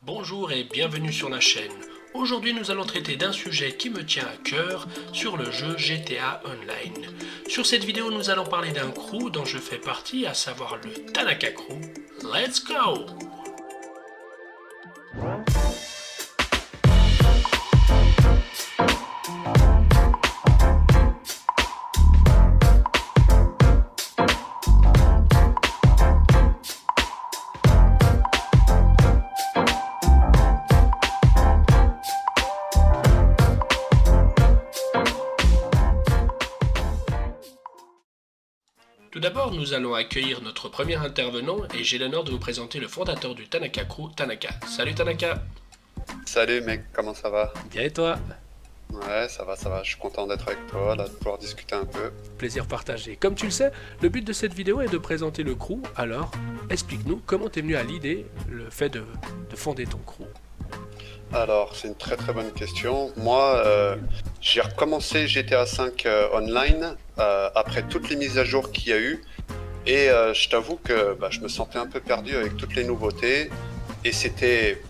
Bonjour et bienvenue sur la chaîne. Aujourd'hui nous allons traiter d'un sujet qui me tient à cœur sur le jeu GTA Online. Sur cette vidéo nous allons parler d'un crew dont je fais partie, à savoir le Tanaka Crew. Let's go! Tout d'abord, nous allons accueillir notre premier intervenant et j'ai l'honneur de vous présenter le fondateur du Tanaka Crew, Tanaka. Salut Tanaka! Salut mec, comment ça va? Bien et toi? Ouais, ça va, je suis content d'être avec toi, là, de pouvoir discuter un peu. Plaisir partagé. Comme tu le sais, le but de cette vidéo est de présenter le crew, alors explique-nous comment t'es venu à l'idée, le fait de fonder ton crew. Alors, c'est une très bonne question. Moi, j'ai recommencé GTA V Online après toutes les mises à jour qu'il y a eu. Et je t'avoue que je me sentais un peu perdu avec toutes les nouveautés. Et c'était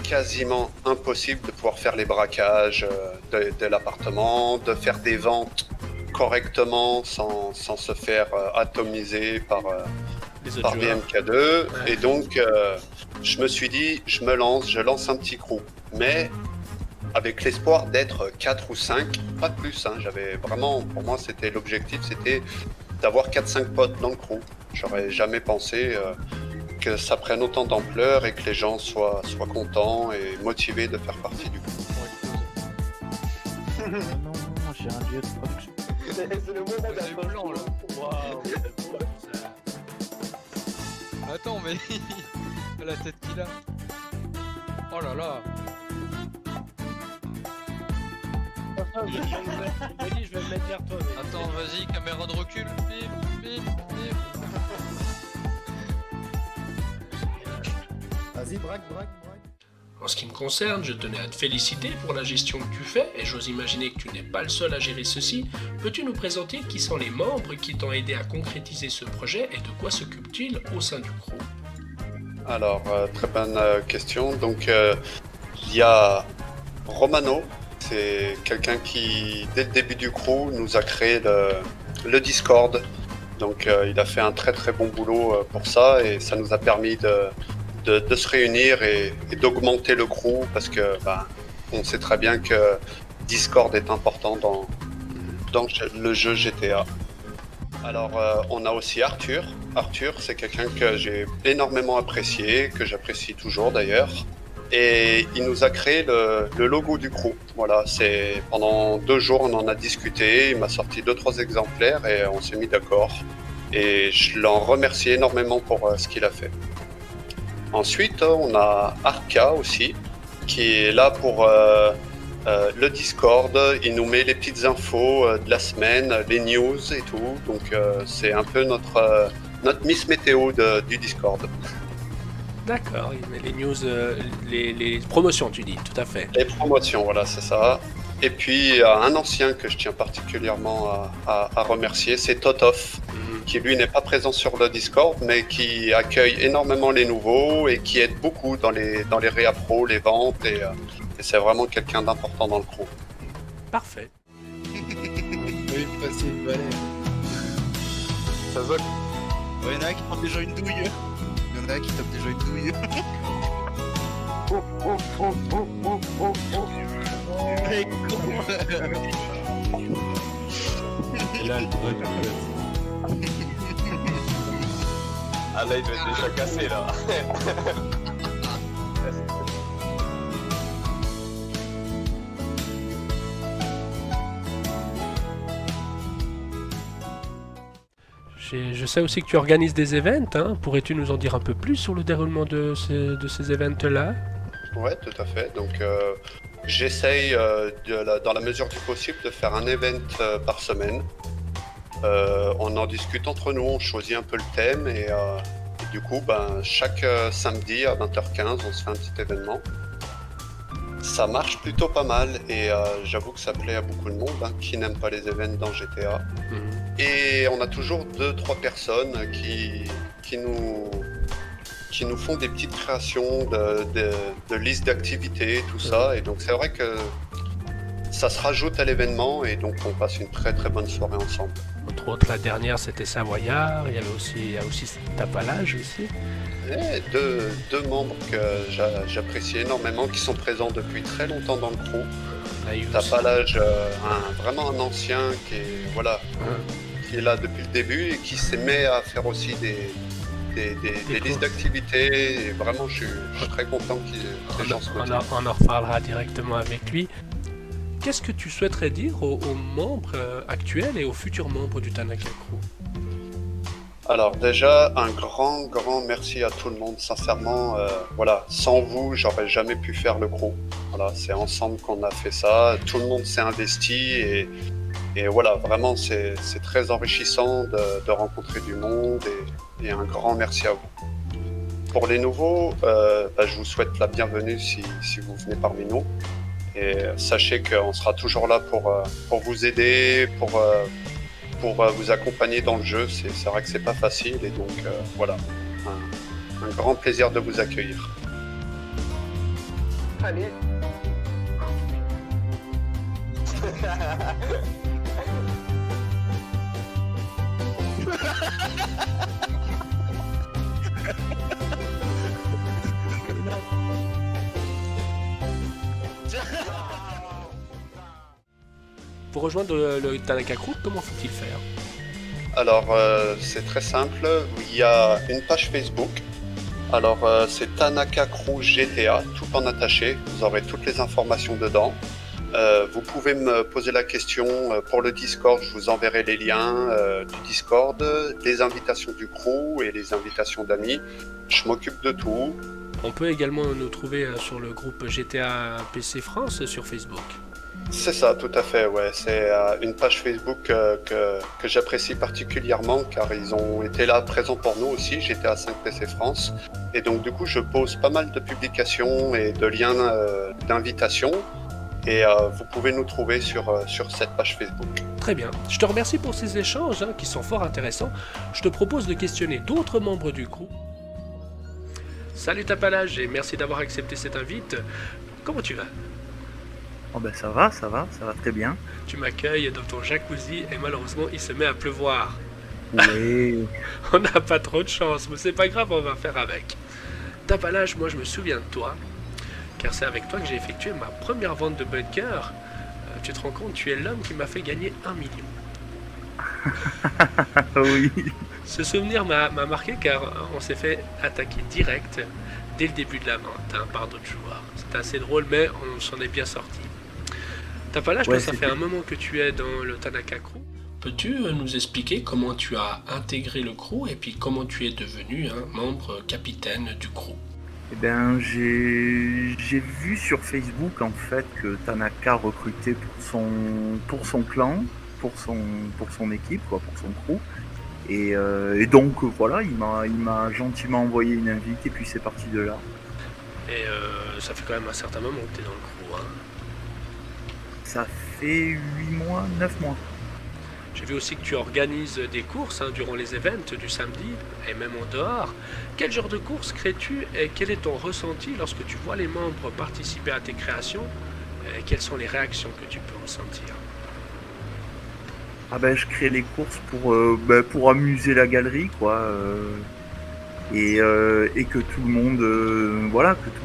quasiment impossible de pouvoir faire les braquages de l'appartement, de faire des ventes correctement sans se faire atomiser par BMK2. Ouais. Et donc, je me suis dit, je lance un petit crew. Mais avec l'espoir d'être 4 ou 5, pas de plus. Hein. J'avais vraiment, pour moi, c'était l'objectif, c'était d'avoir 4-5 potes dans le crew. J'aurais jamais pensé que ça prenne autant d'ampleur et que les gens soient contents et motivés de faire partie du crew. Non, j'ai un lieu de production. C'est le moment d'un plan là. Waouh. Attends, mais la tête qu'il a. Oh là là. Je me dis, je vais me mettre vers toi. Mais... Attends, vas-y, caméra de recul. Bip, bip, bip. Vas-y, braque. En ce qui me concerne, je tenais à te féliciter pour la gestion que tu fais, et j'ose imaginer que tu n'es pas le seul à gérer ceci. Peux-tu nous présenter qui sont les membres qui t'ont aidé à concrétiser ce projet et de quoi s'occupent-ils au sein du crew? Alors, très bonne question. Donc, il y a Romano, c'est quelqu'un qui, dès le début du crew, nous a créé le Discord. Donc, il a fait un très bon boulot pour ça et ça nous a permis de se réunir et d'augmenter le crew parce que on sait très bien que Discord est important dans le jeu GTA. Alors on a aussi Arthur. Arthur, c'est quelqu'un que j'ai énormément apprécié, que j'apprécie toujours d'ailleurs. Et il nous a créé le logo du crew. Voilà, c'est pendant 2 jours on en a discuté, il m'a sorti 2-3 exemplaires et on s'est mis d'accord. Et je l'en remercie énormément pour ce qu'il a fait. Ensuite, on a Arca aussi, qui est là pour le Discord. Il nous met les petites infos de la semaine, les news et tout. Donc, c'est un peu notre Miss Météo du Discord. D'accord, il met les news, les promotions, tu dis, tout à fait. Les promotions, voilà, c'est ça. Et puis, un ancien que je tiens particulièrement à remercier, c'est Totov, qui lui n'est pas présent sur le Discord, mais qui accueille énormément les nouveaux et qui aide beaucoup dans les réa pro, les ventes, et c'est vraiment quelqu'un d'important dans le crew. Parfait. Oui, facile, allez. Ça se voit. Il y en a qui tapent déjà une douille. Il y en a qui tapent déjà une douille. Mec, Et là, le Ah là, il doit être déjà cassé là. Je sais aussi que tu organises des events, hein. Pourrais-tu nous en dire un peu plus sur le déroulement de ces events-là? Ouais, tout à fait. Donc, j'essaye dans la mesure du possible de faire un event par semaine. On en discute entre nous, on choisit un peu le thème et du coup, chaque samedi à 20h15, on se fait un petit événement. Ça marche plutôt pas mal et j'avoue que ça plaît à beaucoup de monde qui n'aiment pas les événements dans GTA. Et on a toujours 2-3 personnes qui nous font des petites créations de listes d'activités, tout ça. Et donc c'est vrai que ça se rajoute à l'événement et donc on passe une très très bonne soirée ensemble. Entre autres, la dernière c'était Savoyard, il y a aussi Tapalage aussi. Et deux membres que j'apprécie énormément, qui sont présents depuis très longtemps dans le crew. T'as pas l'âge, vraiment un ancien qui est là depuis le début et qui s'est mis à faire aussi des listes d'activités. Et vraiment, je suis très content que les gens se motivent. On en reparlera directement avec lui. Qu'est-ce que tu souhaiterais dire aux membres actuels et aux futurs membres du Tanaka Crew? Alors déjà, un grand merci à tout le monde, sincèrement. Sans vous, j'aurais jamais pu faire le crew. Voilà, c'est ensemble qu'on a fait ça. Tout le monde s'est investi et voilà, vraiment, c'est très enrichissant de rencontrer du monde et un grand merci à vous. Pour les nouveaux, je vous souhaite la bienvenue si vous venez parmi nous. Et sachez qu'on sera toujours là pour vous aider, pour vous accompagner dans le jeu. C'est vrai que c'est pas facile et donc un grand plaisir de vous accueillir. Allez. Pour rejoindre le Tanaka Crew, comment faut-il faire? Alors c'est très simple, il y a une page Facebook. Alors c'est Tanaka Crew GTA, tout en attaché, vous aurez toutes les informations dedans. Vous pouvez me poser la question pour le Discord, je vous enverrai les liens du Discord, les invitations du crew et les invitations d'amis. Je m'occupe de tout. On peut également nous trouver sur le groupe GTA PC France sur Facebook. C'est ça, tout à fait, ouais. C'est une page Facebook que j'apprécie particulièrement car ils ont été là présents pour nous aussi, GTA 5 PC France. Et donc du coup, je pose pas mal de publications et de liens d'invitation. Et vous pouvez nous trouver sur cette page Facebook. Très bien. Je te remercie pour ces échanges qui sont fort intéressants. Je te propose de questionner d'autres membres du crew. Salut Tapalage et merci d'avoir accepté cette invite. Comment tu vas? Oh ça va très bien. Tu m'accueilles dans ton jacuzzi et malheureusement il se met à pleuvoir. Oui. On n'a pas trop de chance, mais c'est pas grave, on va faire avec. Tapalage, moi je me souviens de toi, car c'est avec toi que j'ai effectué ma première vente de bunker. Tu te rends compte, tu es l'homme qui m'a fait gagner 1 million. Oui. Ce souvenir m'a marqué car on s'est fait attaquer direct dès le début de la vente par d'autres joueurs. C'était assez drôle, mais on s'en est bien sorti. Tapalage, toi, ça fait un moment que tu es dans le Tanaka Crew. Peux-tu nous expliquer comment tu as intégré le crew et puis comment tu es devenu un membre capitaine du crew? Eh bien, j'ai vu sur Facebook en fait que Tanaka recrutait pour son clan, pour son équipe, pour son crew. Et donc voilà, il m'a gentiment envoyé une invite et puis c'est parti de là. Et ça fait quand même un certain moment que tu es dans le crew, hein? Ça fait 8 mois, 9 mois. J'ai vu aussi que tu organises des courses durant les events du samedi et même en dehors. Quel genre de courses crées-tu et quel est ton ressenti lorsque tu vois les membres participer à tes créations et quelles sont les réactions que tu peux ressentir? Je crée les courses pour amuser la galerie, quoi. Et que tout le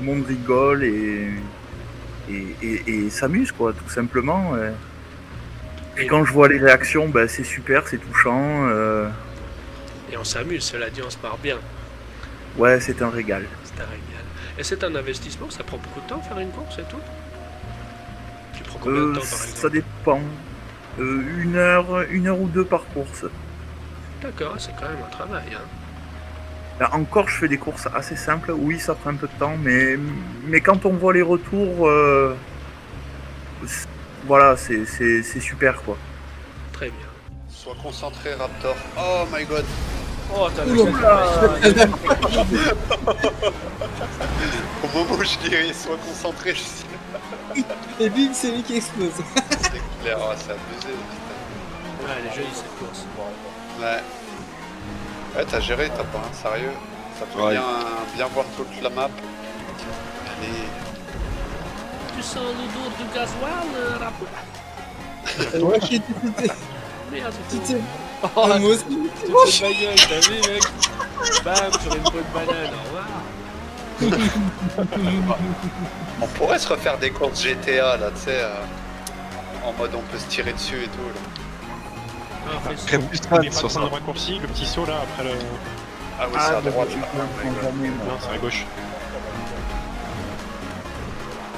monde rigole et s'amuse, quoi, tout simplement. Et quand je vois les réactions, c'est super, c'est touchant. Et on s'amuse, cela dit, on se marre bien. Ouais, c'est un régal. C'est un régal. Et c'est un investissement, ça prend beaucoup de temps faire une course et tout? Tu prends combien de temps par exemple? Ça dépend. 1 heure ou 2 par course. D'accord, c'est quand même un travail, hein. Là, encore, je fais des courses assez simples. Oui, ça prend un peu de temps, mais quand on voit les retours, voilà, c'est super quoi. Très bien. Sois concentré, Raptor. Oh my god. Oh, t'as Au moment où je dirais sois concentré, je sais. Et bim, c'est lui qui explose. C'est clair, oh, c'est abusé. Putain. Ouais, elle est jolie cette course. Ouais. Ouais, t'as géré, t'as pas, hein, sérieux. Ça fait Ouais. bien voir toute la map. Allez. Tu sens l'odeur du gasoil, rapport? Ouais, t'étais. Merde, T'étais. Oh, Ah, moi aussi. tu te fais ma gueule, t'as vu, mec? Bam, sur une bonne banane, au revoir. On pourrait se refaire des courses GTA là, tu sais, en mode on peut se tirer dessus et tout. Là. Ah, fais ça. Très plus On fan est pas sur dans ça. le raccourci, le petit saut là après le. Ah oui, c'est à bah, droite. j'y Là. pense jamais, moi. Non, c'est à gauche.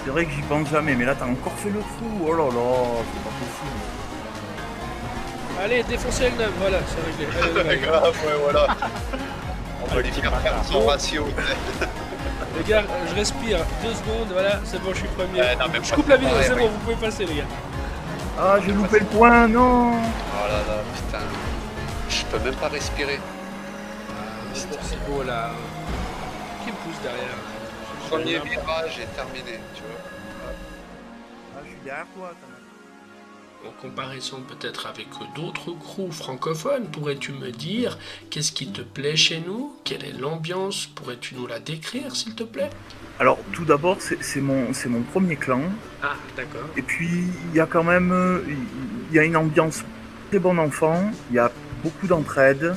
C'est vrai que j'y pense jamais, mais là t'as encore fait le trou. Oh là là, c'est pas possible. Allez, défoncez le 9, voilà, c'est réglé. Allez, on y va, les gars. Grave, ouais, voilà. On va Allez, lui petit faire bâtard. perdre son ratio. Les gars, je respire 2 secondes, voilà, c'est bon, je suis premier. Non, mais Je pas coupe la vidéo, pareil, c'est mec. bon, vous pouvez passer, les gars. Ah, j'ai loupé le point, non. Oh là là, putain. Je peux même pas respirer. C'est beau là. Qui me pousse derrière? Premier virage est terminé, tu vois. Ah, je suis derrière toi, Tana. En comparaison peut-être avec d'autres crews francophones, pourrais-tu me dire qu'est-ce qui te plaît chez nous? Quelle est l'ambiance? Pourrais-tu nous la décrire, s'il te plaît? Alors, tout d'abord, c'est mon premier clan. Ah, d'accord. Et puis, il y a quand même il y a une ambiance très bon enfant. Il y a beaucoup d'entraide.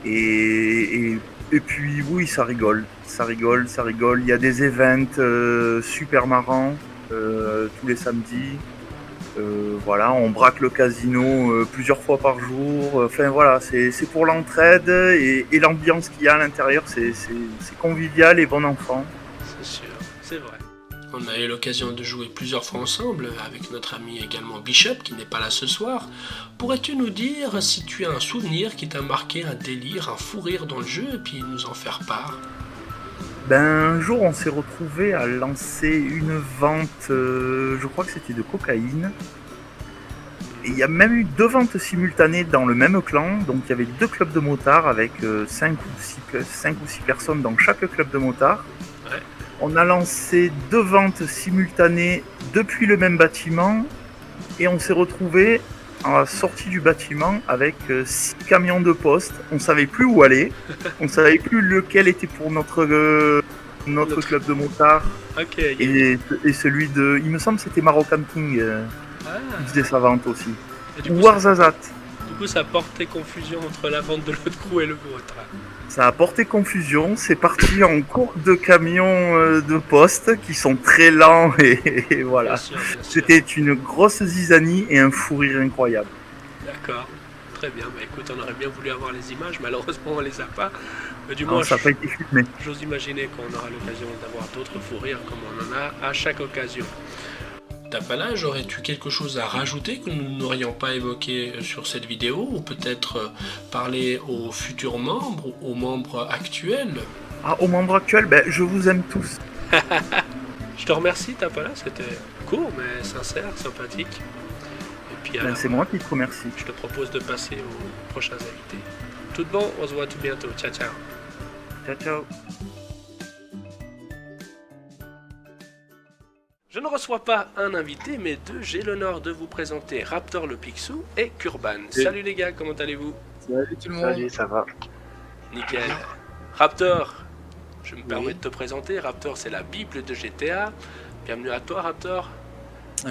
Et puis, oui, ça rigole. Ça rigole, ça rigole. Il y a des events super marrants tous les samedis. Voilà, on braque le casino plusieurs fois par jour. Enfin voilà, c'est pour l'entraide et l'ambiance qu'il y a à l'intérieur, c'est convivial et bon enfant. C'est sûr, c'est vrai. On a eu l'occasion de jouer plusieurs fois ensemble, avec notre ami également Bishop, qui n'est pas là ce soir. Pourrais-tu nous dire si tu as un souvenir qui t'a marqué, un délire, un fou rire dans le jeu, et puis nous en faire part? Ben, un jour, on s'est retrouvé à lancer une vente, je crois que c'était de cocaïne. Et il y a même eu 2 ventes simultanées dans le même clan. Donc il y avait 2 clubs de motards avec 5 ou 6 personnes dans chaque club de motards. Ouais. On a lancé 2 ventes simultanées depuis le même bâtiment. Et on s'est retrouvé à la sortie du bâtiment avec 6 camions de poste. On savait plus où aller. On savait plus lequel était pour notre club de motards. Ok. Et celui de... Il me semble que c'était Marocan King qui faisait sa vente aussi. Et du Ou coup, Warzazat. Du coup, ça portait confusion entre la vente de l'autre crew et le vôtre. Ça a porté confusion. C'est parti en course de camions de poste qui sont très lents et voilà. Bien sûr, bien sûr. C'était une grosse zizanie et un fou rire incroyable. D'accord. Très bien. Bah écoute, on aurait bien voulu avoir les images, malheureusement on les a pas. Mais du Non, moins, ça n'a pas été filmé. j'ose imaginer qu'on aura l'occasion d'avoir d'autres fous rires comme on en a à chaque occasion. Tapalage, aurais-tu quelque chose à rajouter que nous n'aurions pas évoqué sur cette vidéo, ou peut-être parler aux futurs membres ou aux membres actuels? Ah, aux membres actuels, ben, je vous aime tous. Je te remercie Tapalage, c'était court mais sincère, sympathique. Et puis Ben, alors, c'est moi qui te remercie. je te propose de passer aux prochains invités. Tout bon, on se voit tout bientôt. Ciao ciao. Ciao, ciao. Je ne reçois pas un invité, mais 2. J'ai l'honneur de vous présenter Raptor le Picsou et Kurban. Salut les gars, comment allez-vous? Salut tout le monde. ça va. Nickel. Raptor, je me permets de te présenter. Raptor, c'est la Bible de GTA. Bienvenue à toi, Raptor.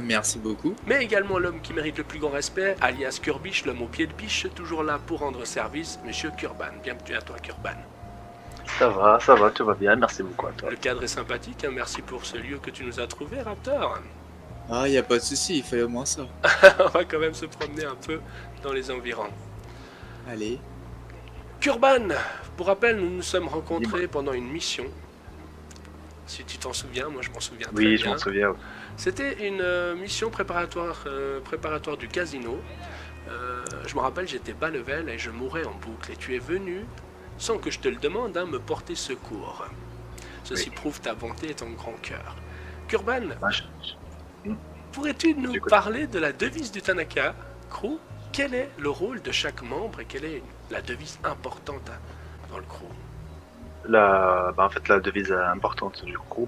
Merci beaucoup. Mais également l'homme qui mérite le plus grand respect, alias Kurbiche, l'homme au pied de biche, toujours là pour rendre service, monsieur Kurban. Bienvenue à toi, Kurban. Ça va, tout va bien, merci beaucoup à toi. Le cadre est sympathique, hein. Merci pour ce lieu que tu nous as trouvé, Raptor. Ah, y a pas de souci, il fallait au moins ça. On va quand même se promener un peu dans les environs. Allez. Kurban, pour rappel, nous nous sommes rencontrés pendant une mission. Si tu t'en souviens, moi je m'en souviens très Oui, bien. je m'en souviens. C'était une mission préparatoire du casino. Je me rappelle, j'étais bas level et je mourais en boucle. Et tu es venu, sans que je te le demande, me porter secours. Ceci prouve ta bonté et ton grand cœur. Kurban, Pourrais-tu nous J'écoute. parler de la devise du Tanaka Crew? Quel est le rôle de chaque membre et quelle est la devise importante dans le crew? En fait, la devise importante du crew,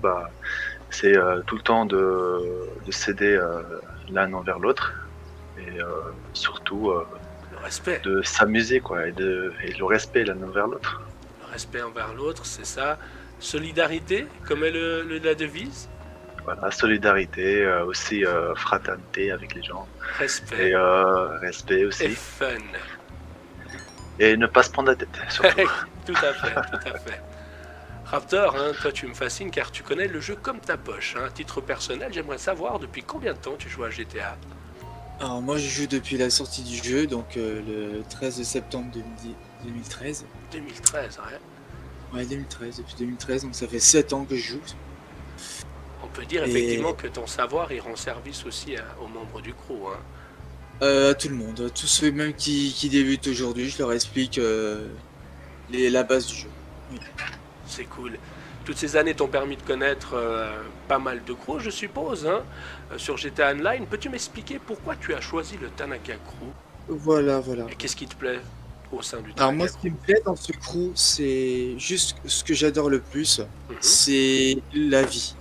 c'est tout le temps de s'aider l'un envers l'autre et surtout Le respect. de s'amuser quoi et le respect l'un envers l'autre. Le respect envers l'autre, c'est ça. Solidarité, comme est la devise. Voilà, solidarité, aussi fraternité avec les gens Respect et respect et aussi fun. et ne pas se prendre la tête surtout. Tout à fait, tout à fait. Raptor, hein, toi tu me fascines car tu connais le jeu comme ta poche. Hein. À titre personnel, j'aimerais savoir depuis combien de temps tu joues à GTA. Alors moi je joue depuis la sortie du jeu, donc le 13 septembre 2013. 2013, ouais. Ouais, 2013, depuis 2013, donc ça fait 7 ans que je joue. On peut dire Et- effectivement que ton savoir il rend service aussi aux membres du crew. Hein. À tout le monde, à tous ceux même qui débutent aujourd'hui, je leur explique la base du jeu. C'est cool. Toutes ces années t'ont permis de connaître pas mal de crews, je suppose, hein, sur GTA Online. Peux-tu m'expliquer pourquoi tu as choisi le Tanaka Crew Voilà. et qu'est-ce qui te plaît au sein du Tanaka Alors moi ce Crew? qui me plaît dans ce crew, c'est juste ce que j'adore le plus, Mhm. c'est la vie.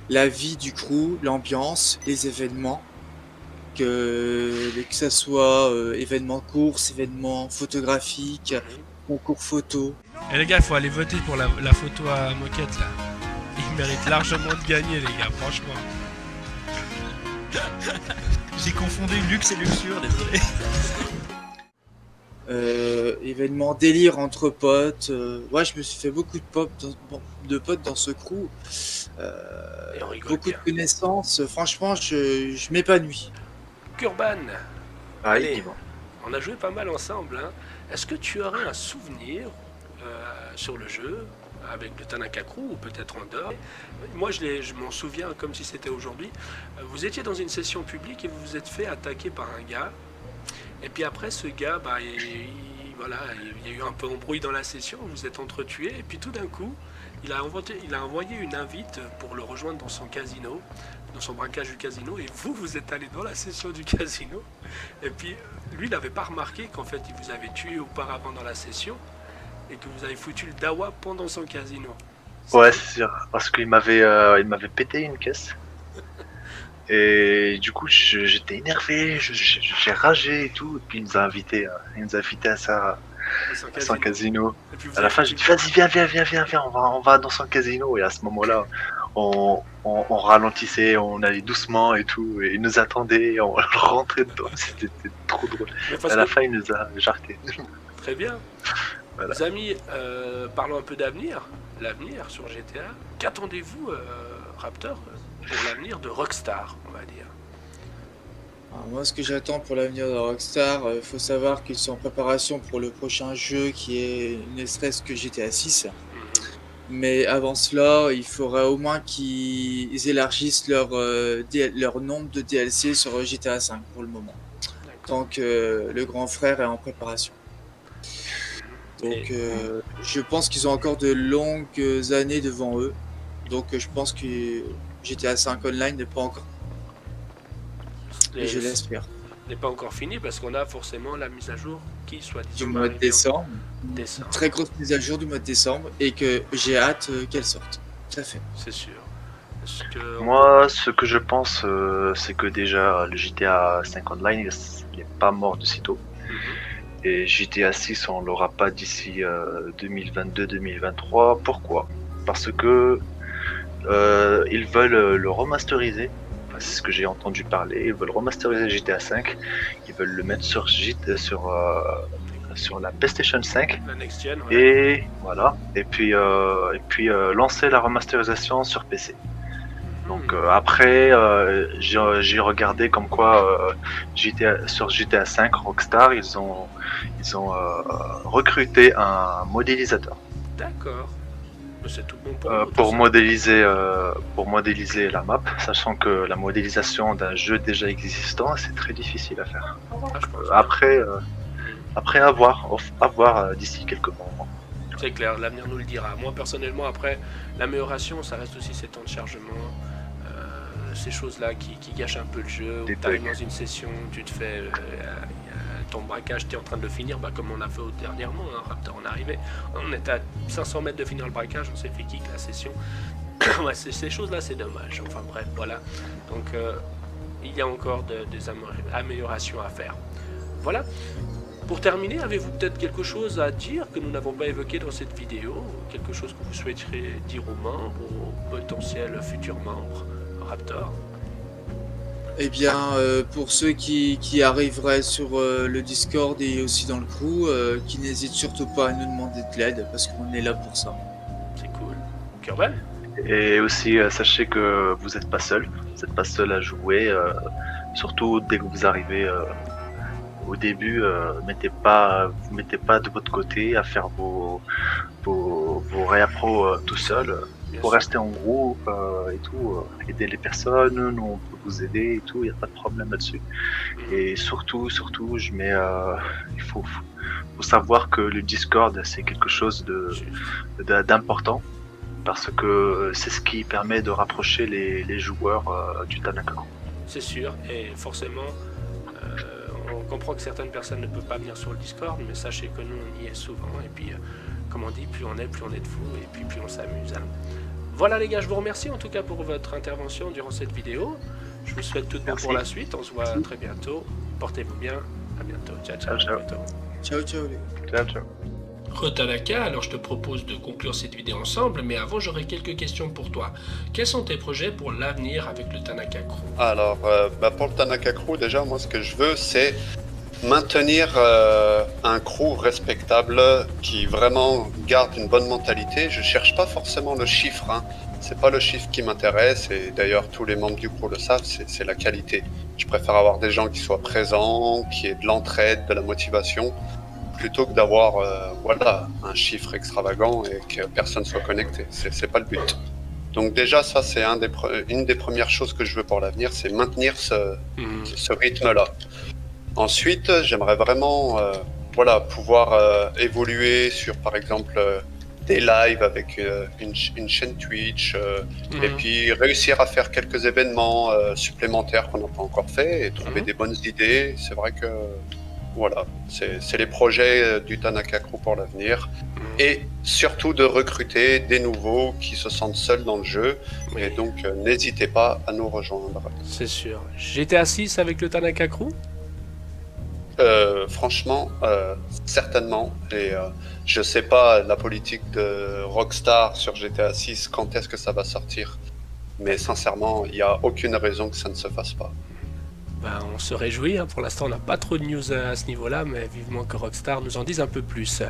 La vie du crew, l'ambiance, les événements, que ça soit événements de course, événements photographiques, concours photo. Et les gars, il faut aller voter pour la photo à moquette là. Il mérite largement de gagner, les gars, franchement. J'ai confondu luxe et luxure, désolé. Événements délire entre potes. Ouais, je me suis fait beaucoup de potes dans ce crew. Et on rigole Beaucoup bien. de connaissances. Franchement, je m'épanouis. Kurban, Ah, Allez. dis-moi. on a joué pas mal ensemble. Hein. Est-ce que tu aurais un souvenir sur le jeu avec le Tanaka Crew ou peut-être en dehors? Moi, je m'en souviens comme si c'était aujourd'hui. Vous étiez dans une session publique et vous vous êtes fait attaquer par un gars. Et puis après, ce gars, voilà, il y a eu un peu embrouille dans la session, vous vous êtes entretués. Et puis tout d'un coup, il a envoyé une invite pour le rejoindre dans son casino, dans son braquage du casino. Et vous êtes allé dans la session du casino. Et puis lui, il n'avait pas remarqué qu'en fait, il vous avait tué auparavant dans la session et que vous avez foutu le dawa pendant son casino. Ouais, c'est sûr, parce qu'il m'avait pété une caisse. Et du coup, j'étais énervé, j'ai ragé et tout. Et puis il nous a invités à son casino. Et puis vous À la avez fin, j'ai dit vas-y, viens, on va dans son casino. Et à ce moment-là, on ralentissait, on allait doucement et tout. Et il nous attendait, on rentrait dedans. C'était trop drôle. Mais parce À la que- fin, il nous a jarté. Très bien. Voilà. Les amis, parlons un peu d'avenir. L'avenir sur GTA. Qu'attendez-vous, Raptor, pour l'avenir de Rockstar, on va dire? Alors moi, ce que j'attends pour l'avenir de Rockstar, il faut savoir qu'ils sont en préparation pour le prochain jeu qui est ne serait-ce que GTA 6. Mais avant cela, il faudrait au moins qu'ils élargissent leur nombre de DLC sur GTA 5 pour le moment. Tant que le grand frère est en préparation. Donc je pense qu'ils ont encore de longues années devant eux. Donc je pense que GTA 5 Online n'est pas encore. Et je l'espère. N'est pas encore fini parce qu'on a forcément la mise à jour qui soit Du disons mois de décembre. Décembre. Très grosse mise à jour du mois de décembre et que j'ai hâte qu'elle sorte. Tout à fait. C'est sûr. Est-ce que Moi, ce que je pense, c'est que déjà, le GTA 5 Online, il n'est pas mort de sitôt. Et GTA 6, on l'aura pas d'ici 2022-2023. Pourquoi? Parce que ils veulent le remasteriser. Enfin, c'est ce que j'ai entendu parler. Ils veulent remasteriser GTA 5. Ils veulent le mettre sur la PlayStation 5. la next gen, ouais. Et voilà. Et puis lancer la remasterisation sur PC. Donc après, j'ai regardé comme quoi sur GTA 5 Rockstar, ils ont recruté un modélisateur D'accord. Mais c'est tout bon pour nous, pour tout ça. modéliser la map, sachant que la modélisation d'un jeu déjà existant, c'est très difficile à faire. Ah, je pense Après à voir d'ici quelques mois. C'est clair, l'avenir nous le dira. Moi personnellement, après, l'amélioration, ça reste aussi ces temps de chargement. ces choses-là qui gâchent un peu le jeu. Des Tu arrives bugs. dans une session, tu te fais ton braquage, tu es en train de le finir, comme on a fait dernièrement, hein, Raptor, on était à 500 mètres de finir le braquage, on s'est fait kick la session. Ouais, ces choses-là, c'est dommage. Enfin bref, voilà. Donc il y a encore des améliorations à faire. Voilà. Pour terminer, avez-vous peut-être quelque chose à dire que nous n'avons pas évoqué dans cette vidéo? Quelque chose que vous souhaiteriez dire aux membres, aux potentiels futurs membres? Raptor? Eh bien, pour ceux qui arriveraient sur le Discord et aussi dans le crew, qui n'hésitent surtout pas à nous demander de l'aide, parce qu'on est là pour ça. C'est cool. Kerbal? Et aussi, sachez que vous n'êtes pas seul. Vous n'êtes pas seul à jouer. Surtout dès que vous arrivez au début, vous mettez pas de votre côté à faire vos réappros tout seul. Il faut rester en groupe et tout, aider les personnes, nous on peut vous aider et tout, il n'y a pas de problème là-dessus. Et surtout, il faut savoir que le Discord c'est quelque chose d'important parce que c'est ce qui permet de rapprocher les joueurs du Tanaka. C'est sûr, et forcément, on comprend que certaines personnes ne peuvent pas venir sur le Discord, mais sachez que nous on y est souvent, et puis comme on dit, plus on est de fous, et puis plus on s'amuse. Hein. Voilà les gars, je vous remercie en tout cas pour votre intervention durant cette vidéo. Je vous souhaite tout de bon pour la suite, on se voit très bientôt. Portez-vous bien, à bientôt. Ciao, ciao. Ciao, ciao. À bientôt. Ciao, ciao les gars. Ciao, ciao. Retanaka, alors je te propose de conclure cette vidéo ensemble, mais avant j'aurais quelques questions pour toi. Quels sont tes projets pour l'avenir avec le Tanaka Crew? Alors, pour le Tanaka Crew, déjà, moi, ce que je veux, c'est maintenir un crew respectable qui vraiment garde une bonne mentalité. Je cherche pas forcément le chiffre, hein. C'est pas le chiffre qui m'intéresse, et d'ailleurs tous les membres du crew le savent, c'est la qualité. Je préfère avoir des gens qui soient présents, qui aient de l'entraide, de la motivation, plutôt que d'avoir un chiffre extravagant et que personne soit connecté. C'est pas le but. Donc déjà, ça c'est une des premières choses que je veux pour l'avenir, c'est maintenir ce rythme-là. Ensuite, j'aimerais vraiment pouvoir évoluer sur, par exemple, des lives avec une chaîne Twitch, et puis réussir à faire quelques événements supplémentaires qu'on n'a pas encore fait et trouver des bonnes idées. C'est vrai que voilà, c'est les projets du Tanaka Crew pour l'avenir. Et surtout de recruter des nouveaux qui se sentent seuls dans le jeu. Oui. Et donc, n'hésitez pas à nous rejoindre. C'est sûr. GTA 6 avec le Tanaka Crew? Franchement, certainement. Et je sais pas la politique de Rockstar sur GTA 6, quand est-ce que ça va sortir. Mais sincèrement, il n'y a aucune raison que ça ne se fasse pas. On se réjouit, hein. Pour l'instant on n'a pas trop de news à ce niveau-là, mais vivement que Rockstar nous en dise un peu plus.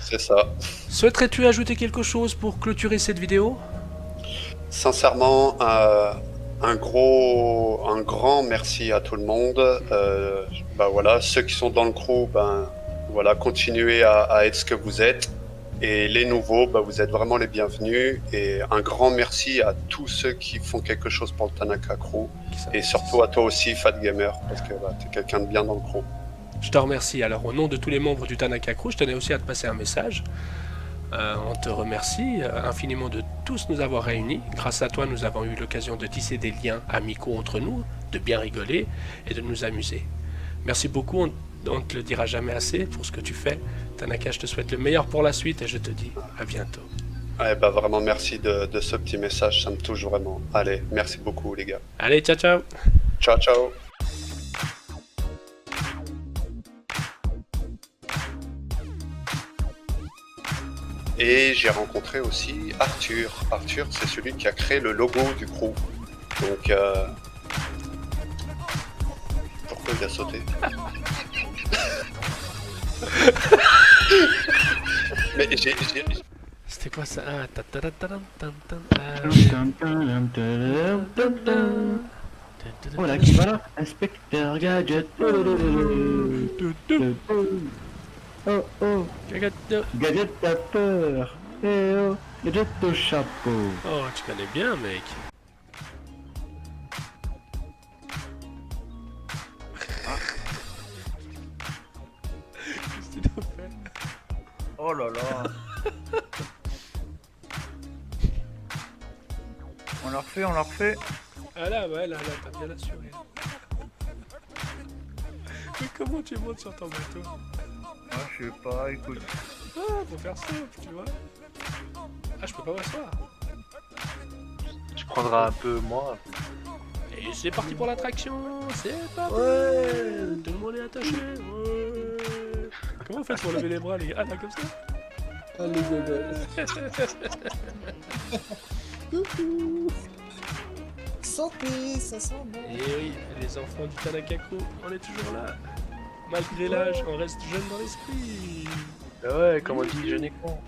C'est ça. Souhaiterais-tu ajouter quelque chose pour clôturer cette vidéo? Sincèrement, un grand merci à tout le monde. Ceux qui sont dans le crew, continuez à être ce que vous êtes. Et les nouveaux, vous êtes vraiment les bienvenus. Et un grand merci à tous ceux qui font quelque chose pour le Tanaka Crew. Et surtout à toi aussi, Fat Gamer, parce que tu es quelqu'un de bien dans le crew. Je te remercie. Alors au nom de tous les membres du Tanaka Crew, je tenais aussi à te passer un message. On te remercie infiniment de tous nous avoir réunis. Grâce à toi, nous avons eu l'occasion de tisser des liens amicaux entre nous, de bien rigoler et de nous amuser. Merci beaucoup, on ne te le dira jamais assez pour ce que tu fais. Tanaka, je te souhaite le meilleur pour la suite et je te dis à bientôt. Vraiment merci de ce petit message, ça me touche vraiment. Allez, merci beaucoup les gars. Allez, ciao ciao. Ciao ciao. Et j'ai rencontré aussi Arthur. Arthur, c'est celui qui a créé le logo du crew. Donc, pourquoi il a sauté? Mais j'ai... C'était quoi ça? Voilà qui va là, inspecteur Gadget. Oh oh, Gadget t'as peur. Eh oh, Gadget au chapeau. Oh, tu connais bien, mec. Oh là là. On l'a refait, on l'a refait. Ah là, ouais, là, t'as bien assuré. Mais comment tu montes sur ton bateau? Ah, je sais pas, écoute. Ah, faut faire simple, tu vois. Ah, je peux pas m'asseoir. Tu prendras un peu moins. Et c'est parti pour l'attraction, c'est parti. Tout le monde est attaché. Ouais. Comment vous faites pour lever les bras, les gars? Ah, là, comme ça. Ah, les gogoles. Coucou. Santé, ça sent bon. Et oui, les enfants du Tanaka Crew, on est toujours là. Malgré l'âge, on reste jeune dans l'esprit. Ah ouais, comme on dit, je n'ai con.